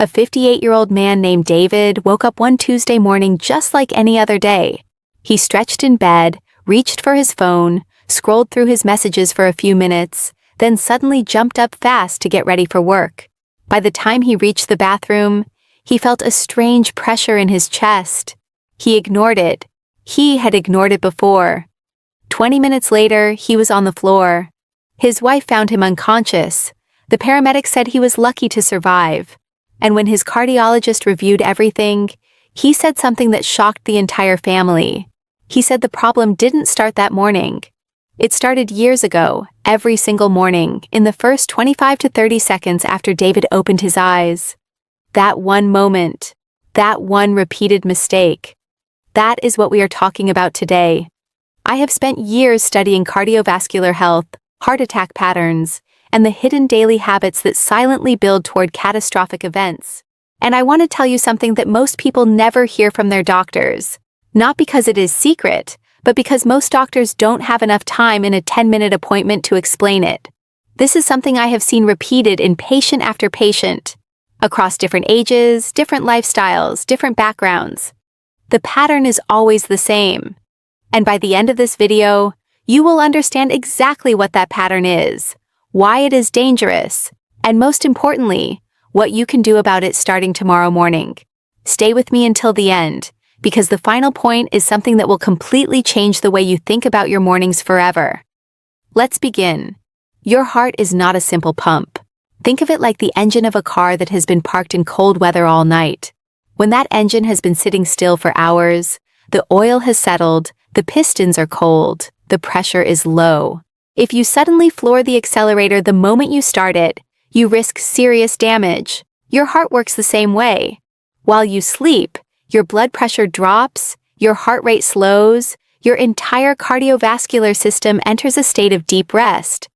A 58-year-old man named David woke up one Tuesday morning just like any other day. He stretched in bed, reached for his phone, scrolled through his messages for a few minutes, then suddenly jumped up fast to get ready for work. By the time he reached the bathroom, he felt a strange pressure in his chest. He ignored it. He had ignored it before. 20 minutes later, he was on the floor. His wife found him unconscious. The paramedics said he was lucky to survive. And when his cardiologist reviewed everything, he said something that shocked the entire family. He said the problem didn't start that morning. It started years ago, every single morning, in the first 25 to 30 seconds after David opened his eyes. That one moment, that one repeated mistake. That is what we are talking about today. I have spent years studying cardiovascular health, heart attack patterns, and the hidden daily habits that silently build toward catastrophic events. And I want to tell you something that most people never hear from their doctors. Not because it is secret, but because most doctors don't have enough time in a 10-minute appointment to explain it. This is something I have seen repeated in patient after patient, across different ages, different lifestyles, different backgrounds. The pattern is always the same. And by the end of this video, you will understand exactly what that pattern is, why it is dangerous, and most importantly, what you can do about it starting tomorrow morning. Stay with me until the end, because the final point is something that will completely change the way you think about your mornings forever. Let's begin. Your heart is not a simple pump. Think of it like the engine of a car that has been parked in cold weather all night. When that engine has been sitting still for hours, the oil has settled, the pistons are cold, the pressure is low. If you suddenly floor the accelerator the moment you start it, you risk serious damage. Your heart works the same way. While you sleep, your blood pressure drops, your heart rate slows, your entire cardiovascular system enters a state of deep rest.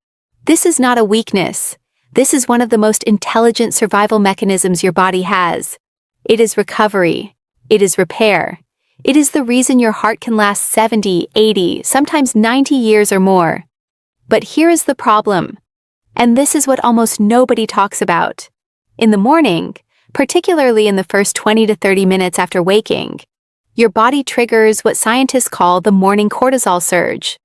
This is not a weakness. This is one of the most intelligent survival mechanisms your body has. It is recovery. It is repair. It is the reason your heart can last 70, 80, sometimes 90 years or more. But here is the problem. And this is what almost nobody talks about. In the morning, particularly in the first 20 to 30 minutes after waking, your body triggers what scientists call the morning cortisol surge.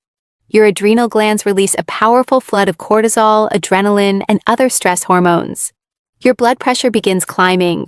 Your adrenal glands release a powerful flood of cortisol, adrenaline, and other stress hormones. Your blood pressure begins climbing.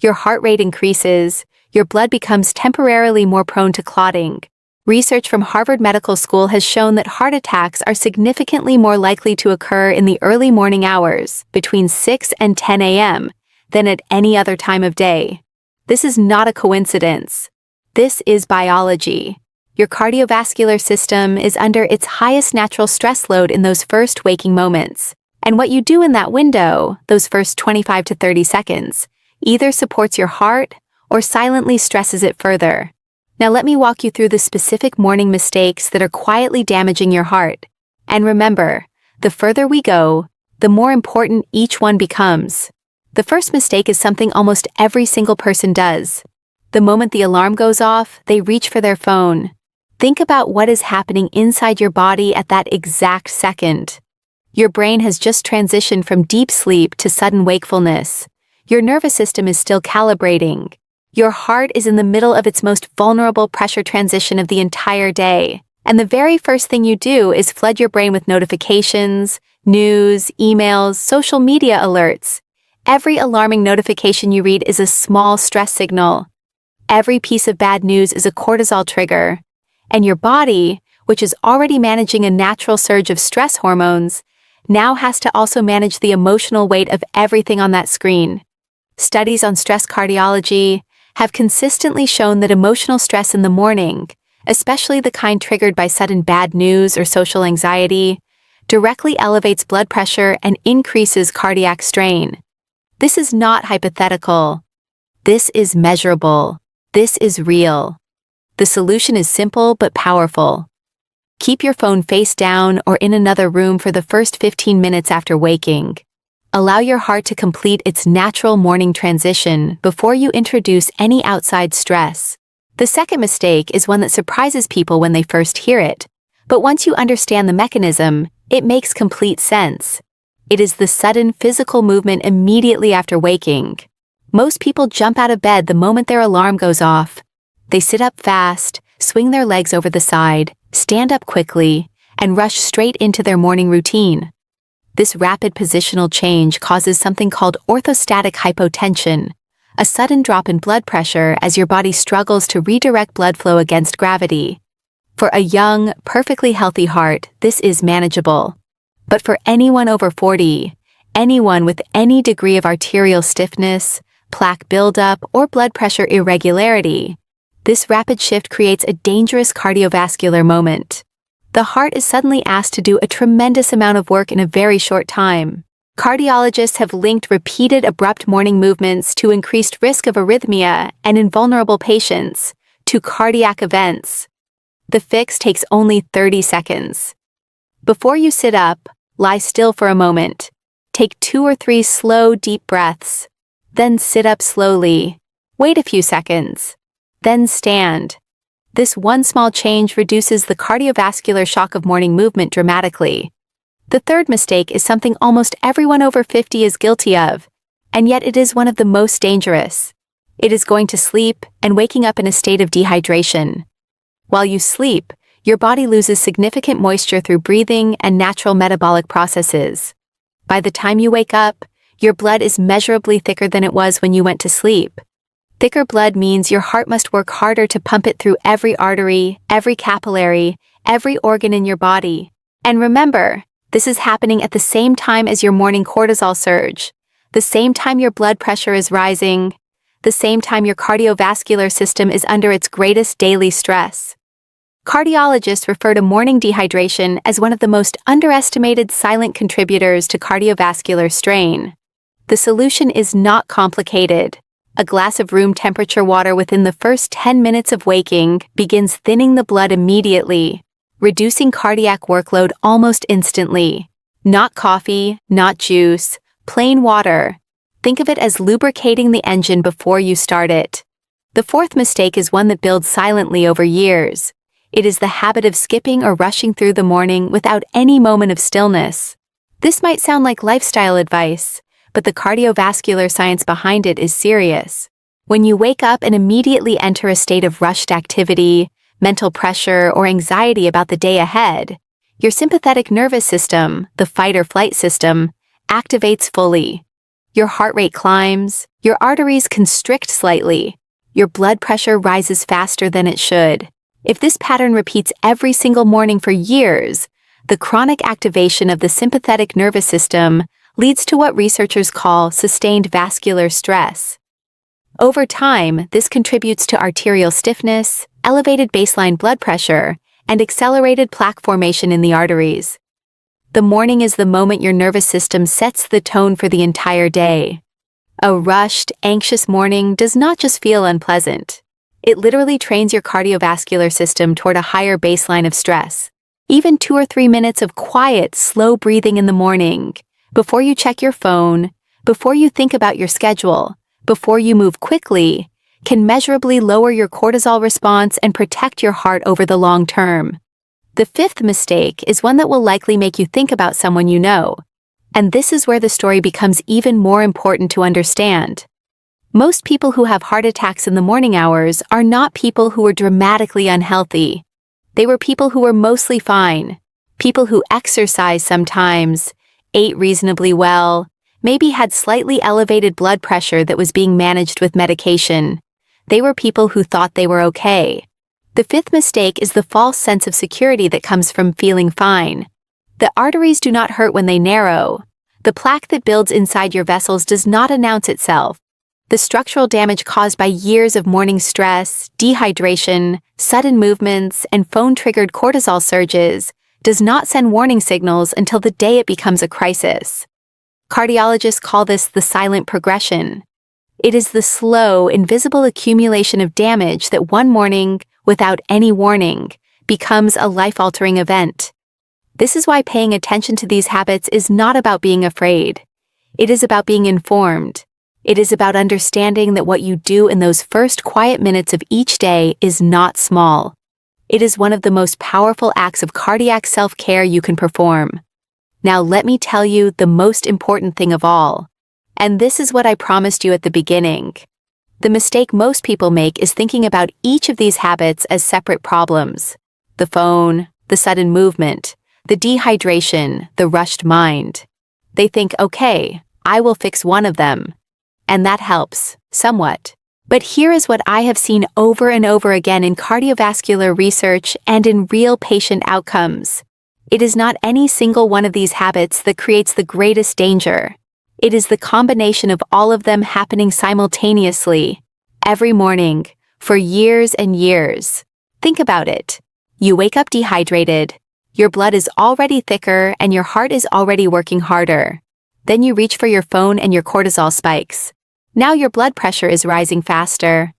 Your heart rate increases. Your blood becomes temporarily more prone to clotting. Research from Harvard Medical School has shown that heart attacks are significantly more likely to occur in the early morning hours, between 6 and 10 a.m., than at any other time of day. This is not a coincidence. This is biology. Your cardiovascular system is under its highest natural stress load in those first waking moments. And what you do in that window, those first 25 to 30 seconds, either supports your heart or silently stresses it further. Now let me walk you through the specific morning mistakes that are quietly damaging your heart. And remember, the further we go, the more important each one becomes. The first mistake is something almost every single person does. The moment the alarm goes off, they reach for their phone. Think about what is happening inside your body at that exact second. Your brain has just transitioned from deep sleep to sudden wakefulness. Your nervous system is still calibrating. Your heart is in the middle of its most vulnerable pressure transition of the entire day. And the very first thing you do is flood your brain with notifications, news, emails, social media alerts. Every alarming notification you read is a small stress signal. Every piece of bad news is a cortisol trigger. And your body, which is already managing a natural surge of stress hormones, now has to also manage the emotional weight of everything on that screen. Studies on stress cardiology have consistently shown that emotional stress in the morning, especially the kind triggered by sudden bad news or social anxiety, directly elevates blood pressure and increases cardiac strain. This is not hypothetical. This is measurable. This is real. The solution is simple but powerful. Keep your phone face down or in another room for the first 15 minutes after waking. Allow your heart to complete its natural morning transition before you introduce any outside stress. The second mistake is one that surprises people when they first hear it, but once you understand the mechanism, it makes complete sense. It is the sudden physical movement immediately after waking. Most people jump out of bed the moment their alarm goes off. They sit up fast, swing their legs over the side, stand up quickly, and rush straight into their morning routine. This rapid positional change causes something called orthostatic hypotension, a sudden drop in blood pressure as your body struggles to redirect blood flow against gravity. For a young, perfectly healthy heart, this is manageable. But for anyone over 40, anyone with any degree of arterial stiffness, plaque buildup, or blood pressure irregularity, this rapid shift creates a dangerous cardiovascular moment. The heart is suddenly asked to do a tremendous amount of work in a very short time. Cardiologists have linked repeated abrupt morning movements to increased risk of arrhythmia and in vulnerable patients to cardiac events. The fix takes only 30 seconds. Before you sit up, lie still for a moment. Take 2 or 3 slow, deep breaths. Then sit up slowly. Wait a few seconds. Then stand. This one small change reduces the cardiovascular shock of morning movement dramatically. The third mistake is something almost everyone over 50 is guilty of, and yet it is one of the most dangerous. It is going to sleep and waking up in a state of dehydration. While you sleep, your body loses significant moisture through breathing and natural metabolic processes. By the time you wake up, your blood is measurably thicker than it was when you went to sleep. Thicker blood means your heart must work harder to pump it through every artery, every capillary, every organ in your body. And remember, this is happening at the same time as your morning cortisol surge, the same time your blood pressure is rising, the same time your cardiovascular system is under its greatest daily stress. Cardiologists refer to morning dehydration as one of the most underestimated silent contributors to cardiovascular strain. The solution is not complicated. A glass of room temperature water within the first 10 minutes of waking begins thinning the blood immediately, reducing cardiac workload almost instantly. Not coffee, not juice, plain water. Think of it as lubricating the engine before you start it. The fourth mistake is one that builds silently over years. It is the habit of skipping or rushing through the morning without any moment of stillness. This might sound like lifestyle advice, but the cardiovascular science behind it is serious. When you wake up and immediately enter a state of rushed activity, mental pressure, or anxiety about the day ahead, your sympathetic nervous system, the fight or flight system, activates fully. Your heart rate climbs, your arteries constrict slightly, your blood pressure rises faster than it should. If this pattern repeats every single morning for years, the chronic activation of the sympathetic nervous system leads to what researchers call sustained vascular stress. Over time, this contributes to arterial stiffness, elevated baseline blood pressure, and accelerated plaque formation in the arteries. The morning is the moment your nervous system sets the tone for the entire day. A rushed, anxious morning does not just feel unpleasant. It literally trains your cardiovascular system toward a higher baseline of stress. Even 2 or 3 minutes of quiet, slow breathing in the morning, before you check your phone, before you think about your schedule, before you move quickly, can measurably lower your cortisol response and protect your heart over the long term. The fifth mistake is one that will likely make you think about someone you know. And this is where the story becomes even more important to understand. Most people who have heart attacks in the morning hours are not people who were dramatically unhealthy. They were people who were mostly fine, people who exercised sometimes, ate reasonably well, maybe had slightly elevated blood pressure that was being managed with medication. They were people who thought they were okay. The fifth mistake is the false sense of security that comes from feeling fine. The arteries do not hurt when they narrow. The plaque that builds inside your vessels does not announce itself. The structural damage caused by years of morning stress, dehydration, sudden movements, and phone-triggered cortisol surges does not send warning signals until the day it becomes a crisis. Cardiologists call this the silent progression. It is the slow, invisible accumulation of damage that one morning, without any warning, becomes a life-altering event. This is why paying attention to these habits is not about being afraid. It is about being informed. It is about understanding that what you do in those first quiet minutes of each day is not small. It is one of the most powerful acts of cardiac self-care you can perform. Now let me tell you the most important thing of all. And this is what I promised you at the beginning. The mistake most people make is thinking about each of these habits as separate problems. The phone, the sudden movement, the dehydration, the rushed mind. They think, okay, I will fix one of them. And that helps, somewhat. But here is what I have seen over and over again in cardiovascular research and in real patient outcomes. It is not any single one of these habits that creates the greatest danger. It is the combination of all of them happening simultaneously, every morning, for years and years. Think about it. You wake up dehydrated, your blood is already thicker and your heart is already working harder. Then you reach for your phone and your cortisol spikes. Now your blood pressure is rising faster.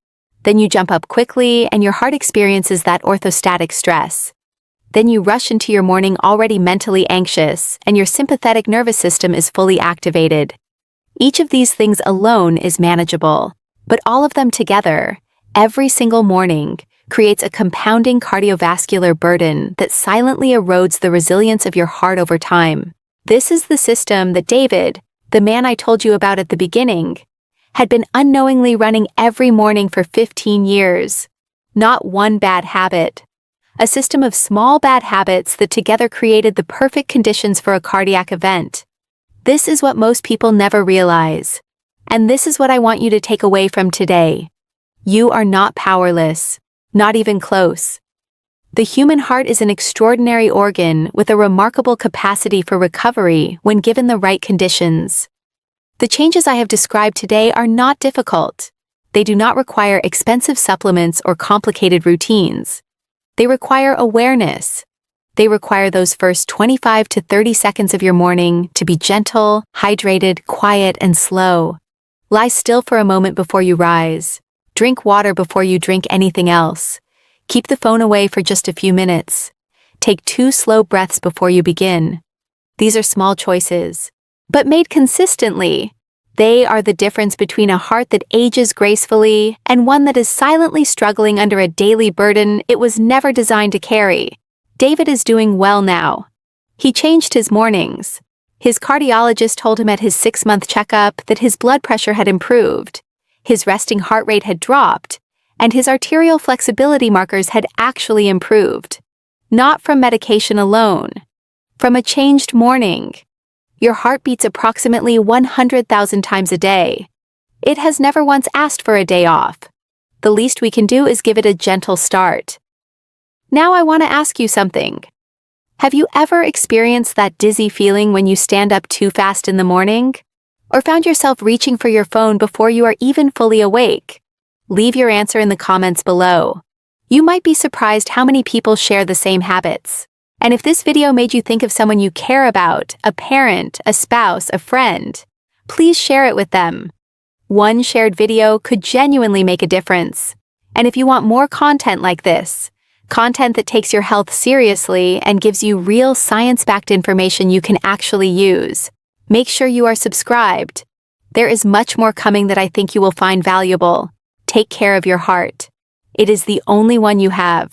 Then you jump up quickly and your heart experiences that orthostatic stress. Then you rush into your morning already mentally anxious and your sympathetic nervous system is fully activated. Each of these things alone is manageable, but all of them together, every single morning, creates a compounding cardiovascular burden that silently erodes the resilience of your heart over time. This is the system that David, the man I told you about at the beginning, had been unknowingly running every morning for 15 years. Not one bad habit. A system of small bad habits that together created the perfect conditions for a cardiac event. This is what most people never realize. And this is what I want you to take away from today. You are not powerless, not even close. The human heart is an extraordinary organ with a remarkable capacity for recovery when given the right conditions. The changes I have described today are not difficult. They do not require expensive supplements or complicated routines. They require awareness. They require those first 25 to 30 seconds of your morning to be gentle, hydrated, quiet, and slow. Lie still for a moment before you rise. Drink water before you drink anything else. Keep the phone away for just a few minutes. Take 2 slow breaths before you begin. These are small choices, but made consistently. They are the difference between a heart that ages gracefully and one that is silently struggling under a daily burden it was never designed to carry. David is doing well now. He changed his mornings. His cardiologist told him at his 6-month checkup that his blood pressure had improved, his resting heart rate had dropped, and his arterial flexibility markers had actually improved. Not from medication alone. From a changed morning. Your heart beats approximately 100,000 times a day. It has never once asked for a day off. The least we can do is give it a gentle start. Now I want to ask you something. Have you ever experienced that dizzy feeling when you stand up too fast in the morning? Or found yourself reaching for your phone before you are even fully awake? Leave your answer in the comments below. You might be surprised how many people share the same habits. And if this video made you think of someone you care about, a parent, a spouse, a friend, please share it with them. One shared video could genuinely make a difference. And if you want more content like this, content that takes your health seriously and gives you real science-backed information you can actually use, make sure you are subscribed. There is much more coming that I think you will find valuable. Take care of your heart. It is the only one you have.